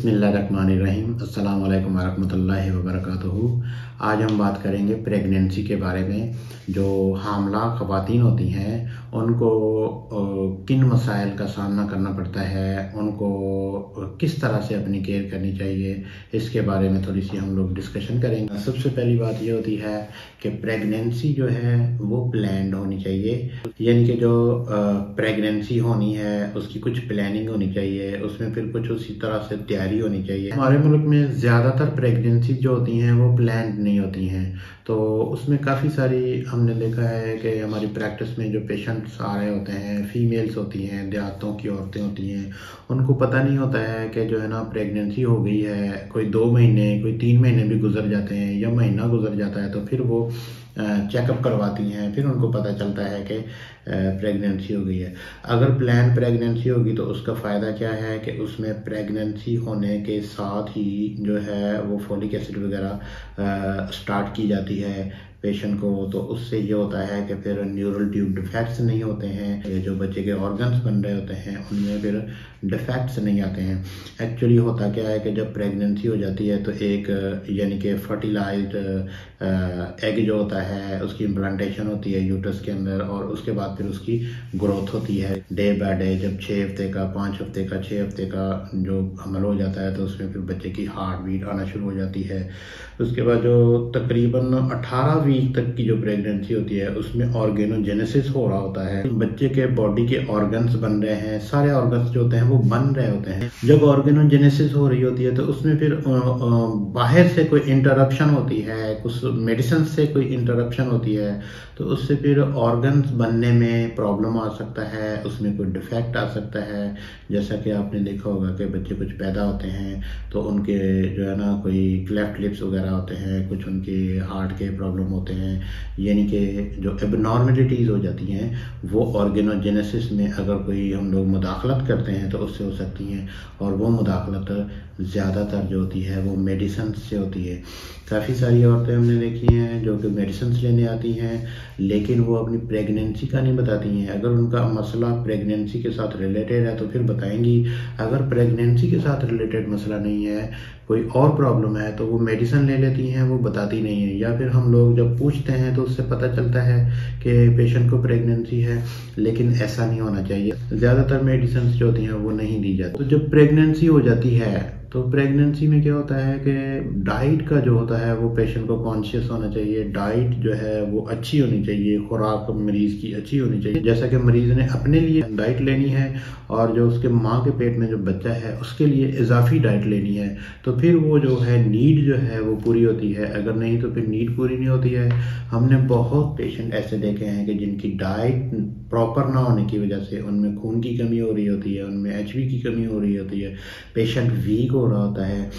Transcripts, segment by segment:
बिस्मिल्लाहिर्रहमानिर्रहीम। अस्सलाम वालेकुम वरहमतुल्लाहि वबरकातुहू। आज हम बात करेंगे प्रेगनेंसी के बारे में। जो हामला ख़वातीन होती हैं उनको किन मसाइल का सामना करना पड़ता है, उनको किस तरह से अपनी केयर करनी चाहिए, इसके बारे में थोड़ी सी हम लोग डिस्कशन करेंगे। सबसे पहली बात ये होती है कि प्रेगनेंसी जो है वो प्लान्ड होनी चाहिए, यानी कि जो प्रेगनेंसी होनी है उसकी कुछ प्लानिंग होनी चाहिए, उसमें फिर कुछ उसी तरह से तैयारी होनी चाहिए। हमारे मुल्क में ज़्यादातर प्रेगनेंसी जो होती हैं वो प्लान्ड नहीं होती हैं, तो उसमें काफ़ी सारी हमने देखा है कि हमारी प्रैक्टिस में जो पेशेंट्स आ रहे होते हैं, फीमेल्स होती हैं, देहातों की औरतें होती हैं, उनको पता नहीं होता है कि जो है ना प्रेगनेंसी हो गई है। कोई 2 महीने, कोई 3 महीने भी गुजर जाते हैं या महीना गुजर जाता है तो फिर वो चेकअप करवाती हैं, फिर उनको पता चलता है कि प्रेगनेंसी हो गई है। अगर प्लान प्रेगनेंसी होगी तो उसका फ़ायदा क्या है कि उसमें प्रेगनेंसी होने के साथ ही जो है वो फोलिक एसिड वगैरह स्टार्ट की जाती है पेशेंट को, तो उससे ये होता है कि फिर न्यूरल ट्यूब डिफेक्ट्स नहीं होते हैं, ये जो बच्चे के ऑर्गन्स बन रहे होते हैं उनमें फिर डिफेक्ट्स नहीं आते हैं। एक्चुअली होता क्या है कि जब प्रेगनेंसी हो जाती है तो एक यानी कि फर्टिलाइज्ड एग जो होता है उसकी इम्प्लांटेशन होती है यूट्रस के अंदर, और उसके बाद फिर उसकी ग्रोथ होती है डे बाय डे। जब 6 हफ्ते का, 5 हफ्ते का, 6 हफ्ते का जो हमल हो जाता है तो उसमें फिर बच्चे की हार्ट बीट आना शुरू हो जाती है। उसके बाद जो तकरीबन 18 वीक तक की जो प्रेगनेंसी होती है उसमें ऑर्गेनोजेनेसिस हो रहा होता है, बच्चे के बॉडी के ऑर्गन्स बन रहे हैं, सारे ऑर्गन्स जो होते हैं वो बन रहे होते हैं। जब ऑर्गेनोजेनेसिस हो रही होती है तो उसमें फिर बाहर से कोई इंटरप्शन होती है, कुछ मेडिसिन से कोई इंटरप्शन होती है, तो उससे फिर ऑर्गन्स बनने में प्रॉब्लम आ सकता है, उसमें कोई डिफेक्ट आ सकता है। जैसा कि आपने देखा होगा कि बच्चे कुछ पैदा होते हैं तो उनके जो है ना कोई क्लेफ्ट लिप्स वगैरह होते हैं, कुछ उनके हार्ट के प्रॉब्लम होते हैं, यानी कि जो एबनॉर्मलिटीज़ हो जाती हैं वो ऑर्गेनोजेनेसिस में अगर कोई हम लोग मुदाखलत करते हैं तो उससे हो सकती हैं, और वो मुदाखलत ज़्यादातर जो होती है वो मेडिसिन से होती है। काफ़ी सारी औरतें हमने देखी हैं जो कि मेडिसिन लेने आती हैं लेकिन वो अपनी प्रेगनेंसी का नहीं बताती हैं। अगर उनका मसला प्रेगनेंसी के साथ रिलेटेड है तो फिर बताएंगी, अगर प्रेगनेंसी के साथ रिलेटेड मसला नहीं है, कोई और प्रॉब्लम है, तो वो मेडिसिन ले लेती हैं, वो बताती नहीं है। या फिर हम लोग जब पूछते हैं तो उससे पता चलता है कि पेशेंट को प्रेगनेंसी है, लेकिन ऐसा नहीं होना चाहिए। ज़्यादातर मेडिसिन जो होती हैं वो नहीं दी जाती। तो जब प्रेगनेंसी हो जाती है तो प्रेगनेंसी में क्या होता है कि डाइट का जो होता है वो पेशेंट को कॉन्शियस होना चाहिए। डाइट जो है वो अच्छी होनी चाहिए, खुराक मरीज़ की अच्छी होनी चाहिए। जैसा कि मरीज़ ने अपने लिए डाइट लेनी है और जो उसके माँ के पेट में जो बच्चा है उसके लिए इजाफी डाइट लेनी है, तो फिर वो जो है नीड जो है वो पूरी होती है। अगर नहीं तो फिर नीड पूरी नहीं होती है। हमने बहुत पेशेंट ऐसे देखे हैं कि जिनकी डाइट प्रॉपर ना होने की वजह से उनमें खून की कमी हो रही होती है, उनमें HB की कमी हो रही होती है, पेशेंट वीक हो रहा होता है।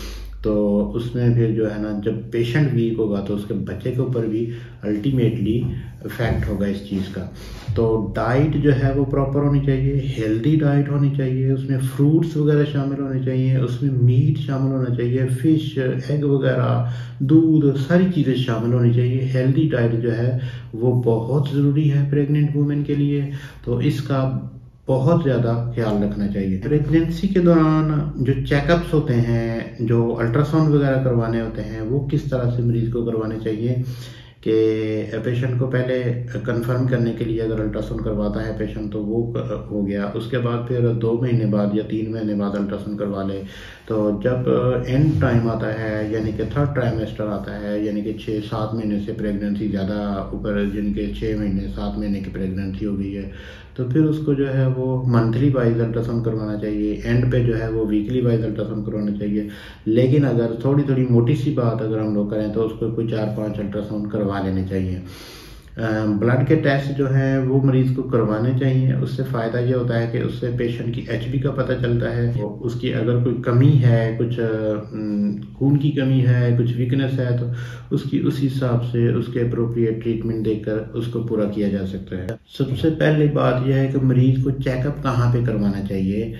तो उसमें फिर जो है ना जब पेशेंट वीक होगा तो उसके बच्चे के ऊपर भी अल्टीमेटली इफेक्ट होगा इस चीज़ का। तो डाइट जो है वो प्रॉपर होनी चाहिए, हेल्दी डाइट होनी चाहिए, उसमें फ्रूट्स वगैरह शामिल होने चाहिए, उसमें मीट शामिल होना चाहिए, फ़िश, एग वगैरह, दूध, सारी चीज़ें शामिल होनी चाहिए। हेल्दी डाइट जो है वो बहुत ज़रूरी है प्रेग्नेंट वुमेन के लिए, तो इसका बहुत ज़्यादा ख्याल रखना चाहिए। प्रेगनेंसी के दौरान जो चेकअप्स होते हैं, जो अल्ट्रासाउंड वगैरह करवाने होते हैं, वो किस तरह से मरीज़ को करवाने चाहिए कि पेशेंट को पहले कंफर्म करने के लिए अगर अल्ट्रासाउंड करवाता है पेशेंट तो वो हो गया। उसके बाद फिर 2 महीने बाद या 3 महीने बाद अल्ट्रासाउंड करवा ले। तो जब एंड टाइम आता है यानी कि 3rd ट्राइमेस्टर आता है, यानी कि 6-7 महीने से प्रेगनेंसी ज़्यादा ऊपर, जिनके 6 महीने 7 महीने की प्रेगनेंसी हो गई है, तो फिर उसको जो है वो मंथली वाइज अल्ट्रासाउंड करवाना चाहिए। एंड पे जो है वो वीकली वाइज अल्ट्रासाउंड करवाना चाहिए। लेकिन अगर थोड़ी थोड़ी मोटी सी बात अगर हम लोग करें तो उसको कोई 4-5 अल्ट्रासाउंड करवा लेने चाहिए। ब्लड के टेस्ट जो हैं वो मरीज़ को करवाने चाहिए। उससे फ़ायदा ये होता है कि उससे पेशेंट की HB का पता चलता है, उसकी अगर कोई कमी है, कुछ खून की कमी है, कुछ वीकनेस है, तो उसकी उस हिसाब से उसके अप्रोप्रिएट ट्रीटमेंट देकर उसको पूरा किया जा सकता है। सबसे पहली बात यह है कि मरीज़ को चेकअप कहाँ पे करवाना चाहिए।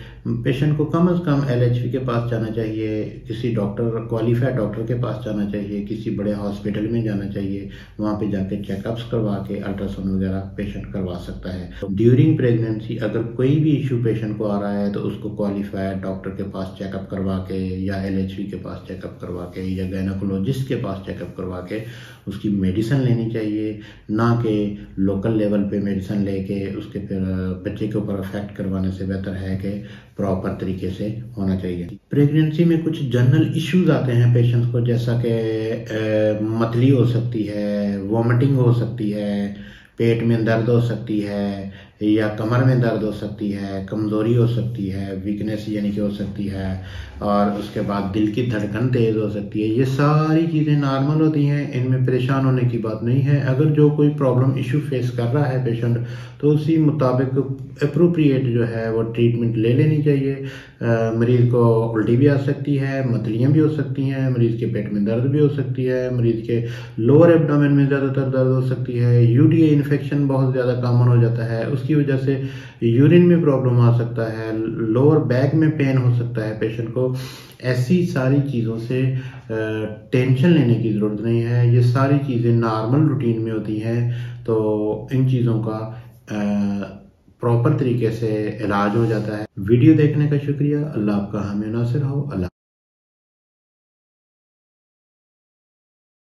पेशेंट को कम से कम LHV के पास जाना चाहिए, किसी डॉक्टर, क्वालिफाइड डॉक्टर के पास जाना चाहिए, किसी बड़े हॉस्पिटल में जाना चाहिए, वहाँ पे जाके चेकअप्स करवा के अल्ट्रासाउंड वगैरह पेशेंट करवा सकता है। ड्यूरिंग प्रेगनेंसी अगर कोई भी इशू पेशेंट को आ रहा है तो उसको क्वालिफाइड डॉक्टर के पास चेकअप करवा के या LHV के पास चेकअप करवा के या गायनेकोलॉजिस्ट के पास चेकअप करवा के उसकी मेडिसिन लेनी चाहिए, ना कि लोकल लेवल पे मेडिसिन लेके उसके फिर बच्चे के ऊपर अफेक्ट करवाने से बेहतर है कि प्रॉपर तरीके से होना चाहिए। प्रेगनेंसी में कुछ जनरल इश्यूज आते हैं पेशेंट्स को, जैसा कि मतली हो सकती है, वॉमिटिंग हो सकती है, पेट में दर्द हो सकती है या कमर में दर्द हो सकती है, कमज़ोरी हो सकती है, वीकनेस यानी कि हो सकती है, और उसके बाद दिल की धड़कन तेज़ हो सकती है। ये सारी चीज़ें नॉर्मल होती हैं, इनमें परेशान होने की बात नहीं है। अगर जो कोई प्रॉब्लम इशू फेस कर रहा है पेशेंट तो उसी मुताबिक अप्रोप्रिएट जो है वो ट्रीटमेंट ले लेनी चाहिए। मरीज़ को उल्टी भी आ सकती है, मतलियाँ भी हो सकती हैं, मरीज़ के पेट में दर्द भी हो सकती है, मरीज़ के लोअर एब्डोमेन में ज़्यादातर दर्द हो सकती है, UTI इन्फेक्शन बहुत ज़्यादा कॉमन हो जाता है, उसकी वजह से यूरिन में प्रॉब्लम आ सकता है, लोअर बैक में पेन हो सकता है पेशेंट को। ऐसी सारी चीज़ों से टेंशन लेने की ज़रूरत नहीं है, ये सारी चीज़ें नॉर्मल रूटीन में होती हैं। तो इन चीज़ों का प्रॉपर तरीके से इलाज हो जाता है। वीडियो देखने का शुक्रिया। अल्लाह आपका हामी नासिर हो। अल्लाह।